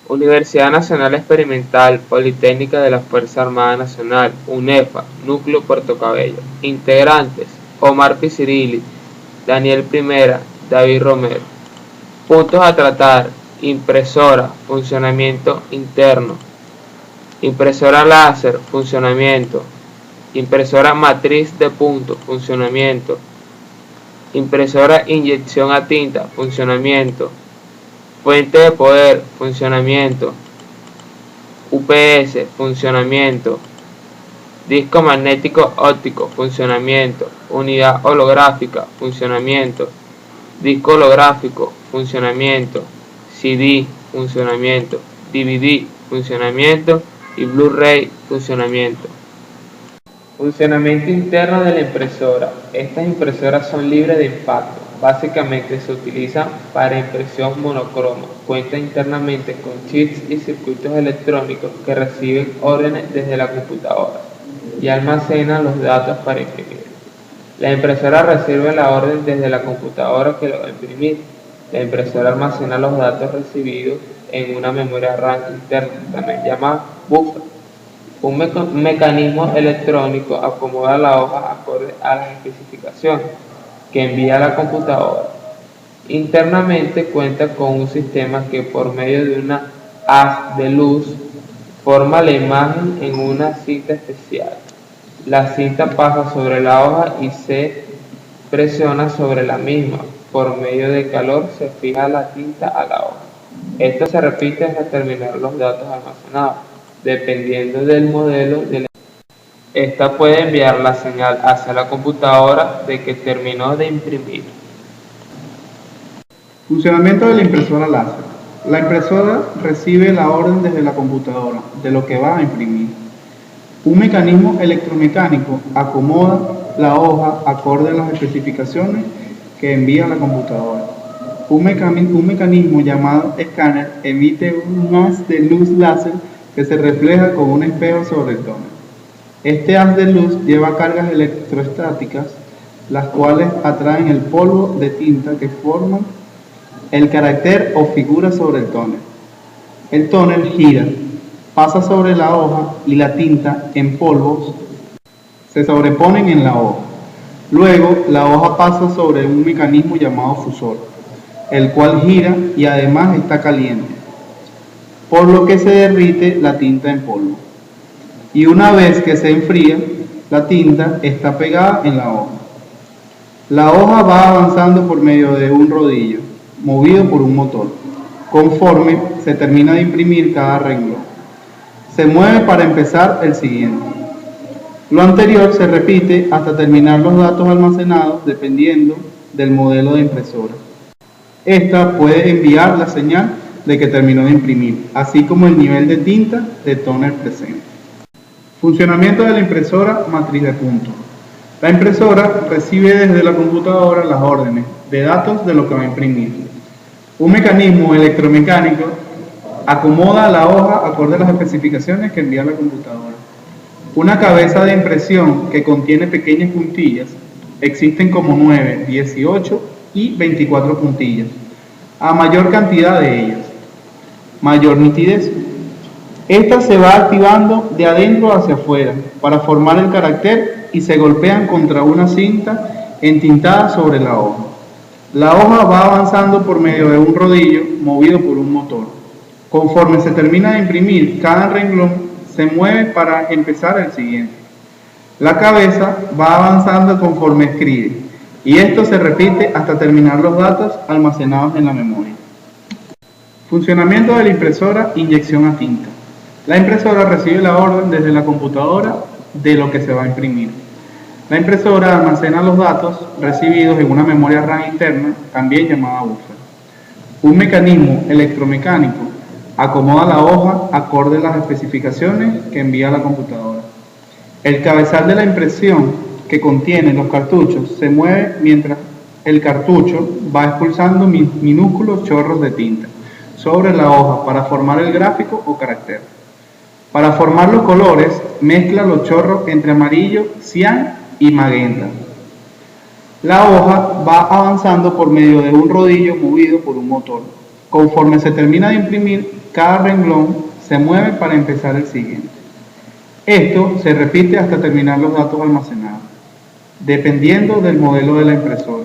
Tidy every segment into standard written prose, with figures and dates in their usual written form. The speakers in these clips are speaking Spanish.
Universidad Nacional Experimental Politécnica de la Fuerza Armada Nacional, UNEFA, Núcleo Puerto Cabello. Integrantes: Omar Picirilli, Daniel Primera, David Romero. Puntos a tratar: impresora, funcionamiento interno, impresora láser, funcionamiento, impresora matriz de punto, funcionamiento, impresora inyección a tinta, funcionamiento, fuente de poder, funcionamiento, UPS, funcionamiento, disco magnético óptico, funcionamiento, unidad holográfica, funcionamiento, disco holográfico, funcionamiento, CD, funcionamiento, DVD, funcionamiento y Blu-ray, funcionamiento. Funcionamiento interno de la impresora. Estas impresoras son libres de impacto. Básicamente se utilizan para impresión monocroma. Cuentan internamente con chips y circuitos electrónicos que reciben órdenes desde la computadora y almacenan los datos para imprimir. La impresora recibe la orden desde la computadora que lo va a imprimir. La impresora almacena los datos recibidos en una memoria RAM interna, también llamada buffer. Un mecanismo electrónico acomoda la hoja acorde a las especificaciones que envía a la computadora. Internamente cuenta con un sistema que por medio de una haz de luz forma la imagen en una cinta especial. La cinta pasa sobre la hoja y se presiona sobre la misma. Por medio de calor se fija la tinta a la hoja. Esto se repite hasta terminar los datos almacenados. Dependiendo del modelo de la esta puede enviar la señal hacia la computadora de que terminó de imprimir. Funcionamiento de la impresora láser. La impresora recibe la orden desde la computadora de lo que va a imprimir. Un mecanismo electromecánico acomoda la hoja acorde a las especificaciones que envía a la computadora. Un mecanismo llamado escáner emite un haz de luz láser que se refleja con un espejo sobre el tóner. Este haz de luz lleva cargas electrostáticas, las cuales atraen el polvo de tinta que forman el carácter o figura sobre el tóner. El tóner gira, pasa sobre la hoja y la tinta en polvos se sobreponen en la hoja. Luego, la hoja pasa sobre un mecanismo llamado fusor, el cual gira y además está caliente, por lo que se derrite la tinta en polvo. Y una vez que se enfría, la tinta está pegada en la hoja. La hoja va avanzando por medio de un rodillo, movido por un motor, conforme se termina de imprimir cada renglón. Se mueve para empezar el siguiente. Lo anterior se repite hasta terminar los datos almacenados dependiendo del modelo de impresora. Esta puede enviar la señal de que terminó de imprimir, así como el nivel de tinta de tóner presente. Funcionamiento de la impresora matriz de punto. La impresora recibe desde la computadora las órdenes de datos de lo que va a imprimir. Un mecanismo electromecánico acomoda la hoja acorde a las especificaciones que envía la computadora. Una cabeza de impresión que contiene pequeñas puntillas, existen como 9, 18 y 24 puntillas. A mayor cantidad de ellas, mayor nitidez. Esta se va activando de adentro hacia afuera para formar el carácter y se golpean contra una cinta entintada sobre la hoja. La hoja va avanzando por medio de un rodillo movido por un motor. Conforme se termina de imprimir, cada renglón se mueve para empezar el siguiente. La cabeza va avanzando conforme escribe y esto se repite hasta terminar los datos almacenados en la memoria. Funcionamiento de la impresora inyección a tinta. La impresora recibe la orden desde la computadora de lo que se va a imprimir. La impresora almacena los datos recibidos en una memoria RAM interna, también llamada buffer. Un mecanismo electromecánico acomoda la hoja acorde a las especificaciones que envía la computadora. El cabezal de la impresión que contiene los cartuchos se mueve mientras el cartucho va expulsando minúsculos chorros de tinta sobre la hoja para formar el gráfico o carácter. Para formar los colores, mezcla los chorros entre amarillo, cian y magenta. La hoja va avanzando por medio de un rodillo movido por un motor. Conforme se termina de imprimir, cada renglón se mueve para empezar el siguiente. Esto se repite hasta terminar los datos almacenados, dependiendo del modelo de la impresora.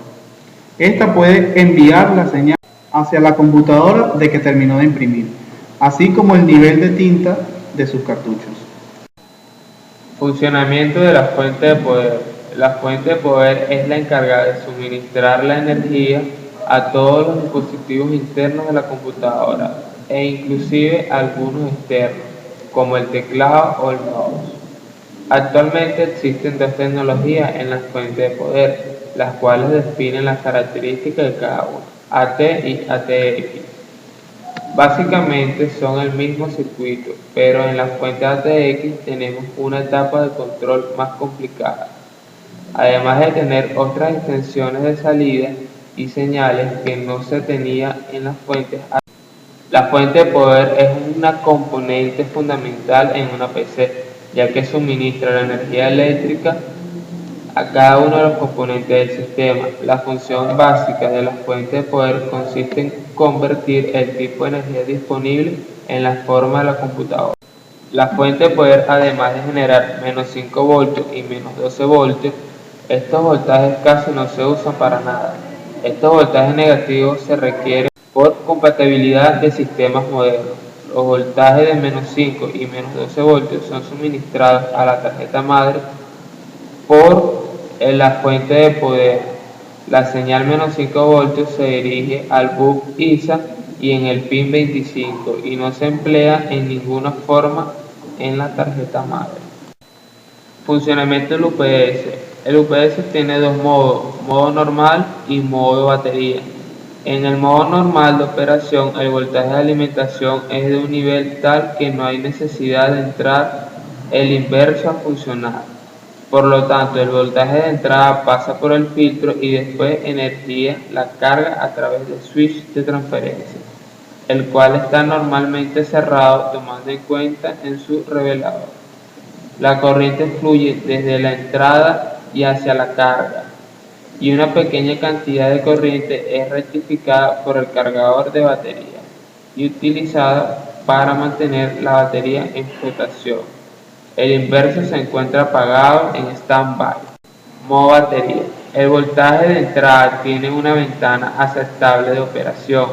Esta puede enviar la señal hacia la computadora de que terminó de imprimir, así como el nivel de tinta de sus cartuchos. Funcionamiento de la fuente de poder. La fuente de poder es la encargada de suministrar la energía a todos los dispositivos internos de la computadora e inclusive algunos externos, como el teclado o el mouse. Actualmente existen dos tecnologías en la fuente de poder, las cuales definen las características de cada una, AT y ATX. Básicamente son el mismo circuito, pero en la fuente ATX tenemos una etapa de control más complicada, además de tener otras extensiones de salida y señales que no se tenía en las fuentes ATX. La fuente de poder es una componente fundamental en una PC, ya que suministra la energía eléctrica a cada uno de los componentes del sistema. La función básica de la fuente de poder consiste en convertir el tipo de energía disponible en la forma de la computadora. La fuente de poder, además de generar menos 5 voltios y menos 12 voltios, estos voltajes casi no se usan para nada. Estos voltajes negativos se requieren por compatibilidad de sistemas modernos. Los voltajes de menos 5 y menos 12 voltios son suministrados a la tarjeta madre por la fuente de poder. La señal menos 5 voltios se dirige al bus ISA y en el pin 25 y no se emplea en ninguna forma en la tarjeta madre. Funcionamiento del UPS. El UPS tiene dos modos, modo normal y modo batería. En el modo normal de operación, el voltaje de alimentación es de un nivel tal que no hay necesidad de entrar el inverso a funcionar. Por lo tanto, el voltaje de entrada pasa por el filtro y después energía la carga a través del switch de transferencia, el cual está normalmente cerrado tomando en cuenta en su revelador. La corriente fluye desde la entrada y hacia la carga, y una pequeña cantidad de corriente es rectificada por el cargador de batería y utilizada para mantener la batería en flotación. El inverso se encuentra apagado en stand-by. Modo batería. El voltaje de entrada tiene una ventana aceptable de operación,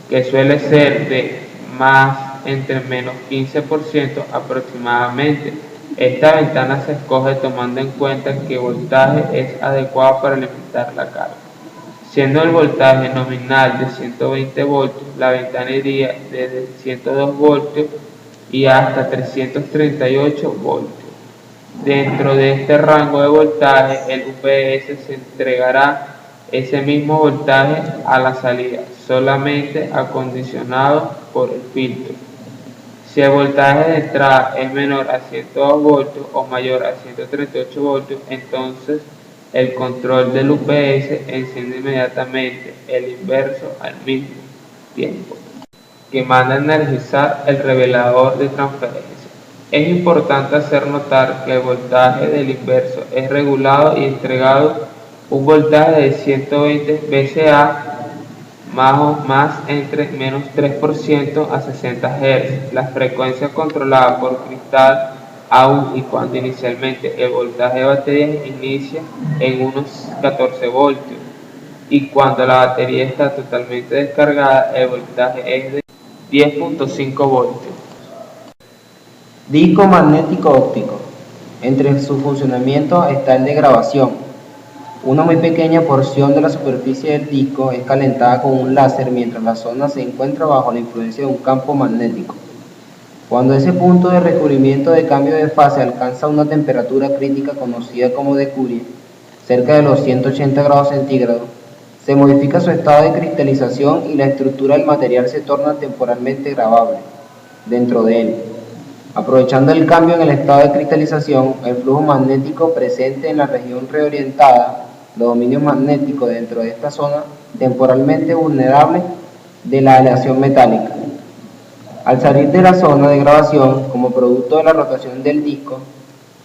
que suele ser de más entre menos 15% aproximadamente. Esta ventana se escoge tomando en cuenta qué voltaje es adecuado para alimentar la carga. Siendo el voltaje nominal de 120 voltios, la ventana iría desde 102 voltios y hasta 338 voltios. Dentro de este rango de voltaje, el UPS se entregará ese mismo voltaje a la salida, solamente acondicionado por el filtro. Si el voltaje de entrada es menor a 102 voltios o mayor a 138 voltios, entonces el control del UPS enciende inmediatamente el inverso al mismo tiempo, que manda a energizar el revelador de transferencia. Es importante hacer notar que el voltaje del inverso es regulado y entregado un voltaje de 120 VCA más entre menos 3% a 60 Hz. La frecuencia controlada por cristal aún y cuando inicialmente el voltaje de batería inicia en unos 14 voltios y cuando la batería está totalmente descargada el voltaje es de 10.5 voltios. Disco magnético óptico. Entre sus funcionamientos está el de grabación. Una muy pequeña porción de la superficie del disco es calentada con un láser mientras la zona se encuentra bajo la influencia de un campo magnético. Cuando ese punto de recubrimiento de cambio de fase alcanza una temperatura crítica conocida como de Curie, cerca de los 180 grados centígrados, se modifica su estado de cristalización y la estructura del material se torna temporalmente grabable dentro de él. Aprovechando el cambio en el estado de cristalización, el flujo magnético presente en la región reorientada, los dominios magnéticos dentro de esta zona temporalmente vulnerable de la aleación metálica. Al salir de la zona de grabación, como producto de la rotación del disco,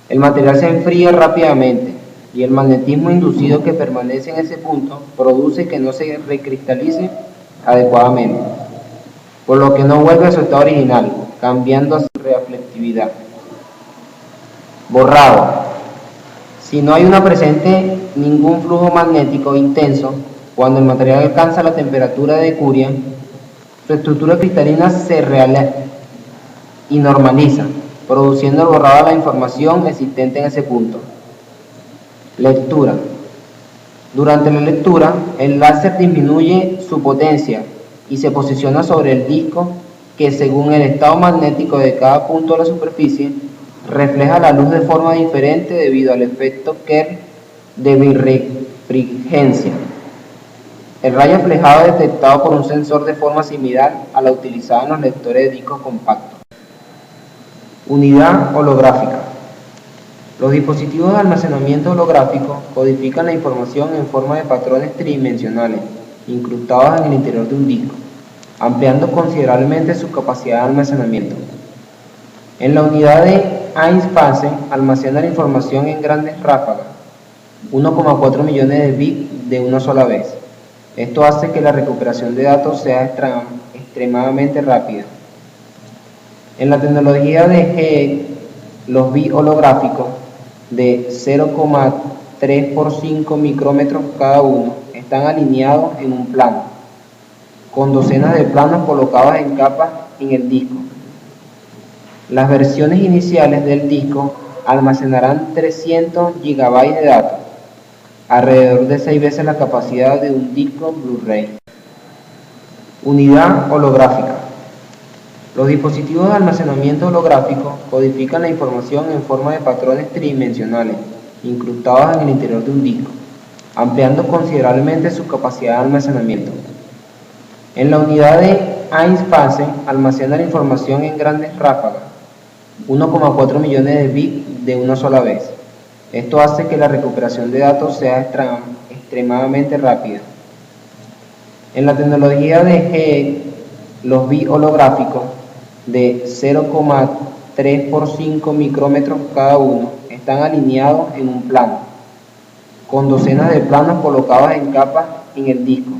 el material se enfría rápidamente y el magnetismo inducido que permanece en ese punto produce que no se recristalice adecuadamente. por lo que no vuelve a su estado original, cambiando su reflectividad. Borrado. Si no hay presente ningún flujo magnético intenso, cuando el material alcanza la temperatura de Curie, su estructura cristalina se realiza y normaliza, produciendo el borrado de la información existente en ese punto. Lectura. Durante la lectura, el láser disminuye su potencia y se posiciona sobre el disco que, según el estado magnético de cada punto de la superficie, refleja la luz de forma diferente debido al efecto Kerr de birrefringencia. El rayo reflejado es detectado por un sensor de forma similar a la utilizada en los lectores de discos compactos. Unidad holográfica. Los dispositivos de almacenamiento holográfico codifican la información en forma de patrones tridimensionales incrustados en el interior de un disco, ampliando considerablemente su capacidad de almacenamiento. En la unidad de Einstein almacena la información en grandes ráfagas, 1,4 millones de bits de una sola vez. Esto hace que la recuperación de datos sea extremadamente rápida. En la tecnología de G, los bits holográficos de 0,3 por 5 micrómetros cada uno están alineados en un plano, con docenas de planos colocados en capas en el disco. Las versiones iniciales del disco almacenarán 300 GB de datos, alrededor de 6 veces la capacidad de un disco Blu-ray. Unidad holográfica. Los dispositivos de almacenamiento holográfico codifican la información en forma de patrones tridimensionales incrustados en el interior de un disco, ampliando considerablemente su capacidad de almacenamiento. En la unidad de Einstein almacena la información en grandes ráfagas, 1,4 millones de bits de una sola vez. Esto hace que la recuperación de datos sea extremadamente rápida. En la tecnología de G, los bits holográficos de 0,3 por 5 micrómetros cada uno están alineados en un plano, con docenas de planos colocados en capas en el disco.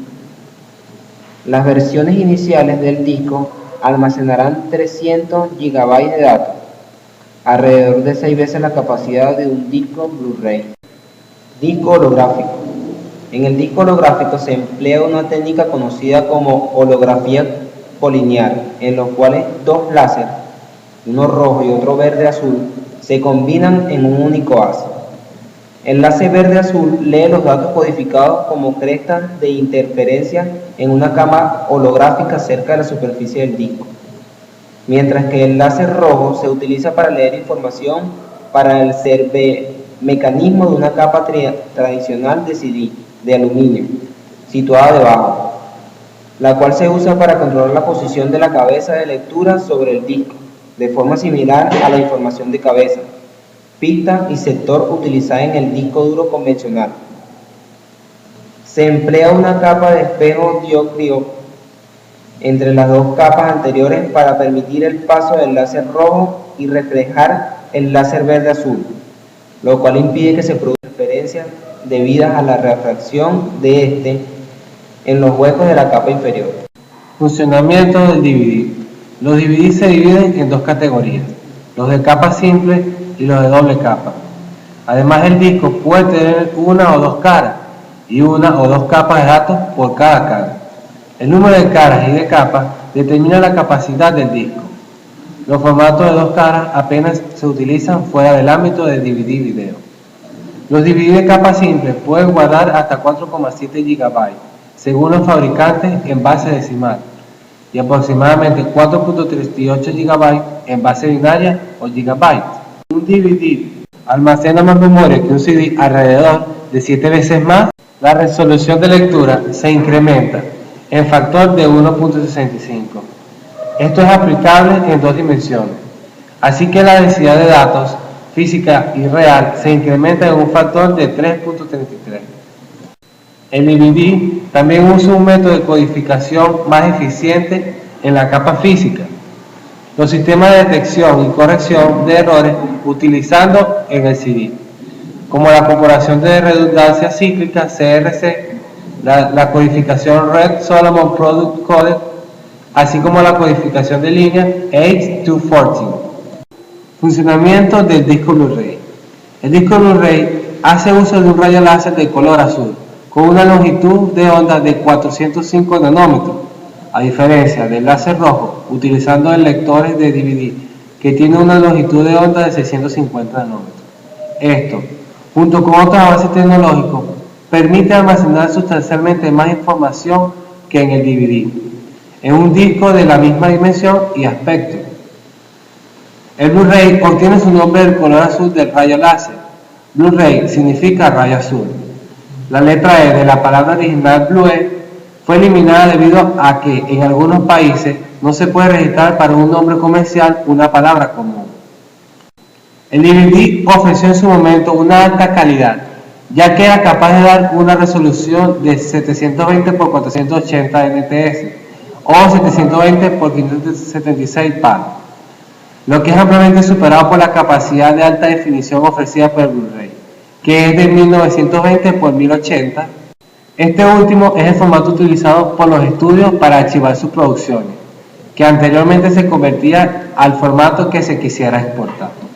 Las versiones iniciales del disco almacenarán 300 GB de datos, alrededor de 6 veces la capacidad de un disco Blu-ray. Disco holográfico. En el disco holográfico se emplea una técnica conocida como holografía colineal, en los cuales dos láser, uno rojo y otro verde-azul, se combinan en un único haz. El láser verde-azul lee los datos codificados como crestas de interferencia en una cámara holográfica cerca de la superficie del disco, mientras que el láser rojo se utiliza para leer información para el mecanismo de una capa tradicional de CD de aluminio, situada debajo, la cual se usa para controlar la posición de la cabeza de lectura sobre el disco, de forma similar a la información de cabeza, pista y sector utilizada en el disco duro convencional. Se emplea una capa de espejo diócrido entre las dos capas anteriores para permitir el paso del láser rojo y reflejar el láser verde-azul, lo cual impide que se produzcan interferencias debidas a la refracción de este en los huecos de la capa inferior. Funcionamiento del DVD. Los DVD se dividen en dos categorías, los de capa simple y los de doble capa. Además, el disco puede tener una o dos caras y una o dos capas de datos por cada cara. El número de caras y de capas determina la capacidad del disco. Los formatos de dos caras apenas se utilizan fuera del ámbito de DVD video. Los DVD de capa simple pueden guardar hasta 4,7 GB, según los fabricantes en base decimal, y aproximadamente 4,38 GB en base binaria o gigabyte. Un DVD almacena más memoria que un CD alrededor de 7 veces más. La resolución de lectura se incrementa en factor de 1.65. Esto es aplicable en dos dimensiones, así que la densidad de datos física y real se incrementa en un factor de 3.33. El DVD también usa un método de codificación más eficiente en la capa física. Los sistemas de detección y corrección de errores utilizando en el CD, como la corporación de redundancia cíclica CRC, la codificación Red Solomon Product Code, así como la codificación de línea H214. Funcionamiento del disco Blu-ray. El disco Blu-ray hace uso de un rayo láser de color azul, con una longitud de onda de 405 nanómetros, a diferencia del láser rojo, utilizando lectores de DVD, que tiene una longitud de onda de 650 nanómetros. Esto, junto con otros avances tecnológicos, permite almacenar sustancialmente más información que en el DVD, en un disco de la misma dimensión y aspecto. El Blu-ray obtiene su nombre del color azul del rayo láser. Blu-ray significa rayo azul. La letra E de la palabra original Blue fue eliminada debido a que en algunos países no se puede registrar para un nombre comercial una palabra común. El DVD ofreció en su momento una alta calidad, ya que era capaz de dar una resolución de 720 x 480 nts o 720 x 576 px, lo que es ampliamente superado por la capacidad de alta definición ofrecida por el Blu-ray, que es de 1920 x 1080. Este último es el formato utilizado por los estudios para archivar sus producciones, que anteriormente se convertía al formato que se quisiera exportar.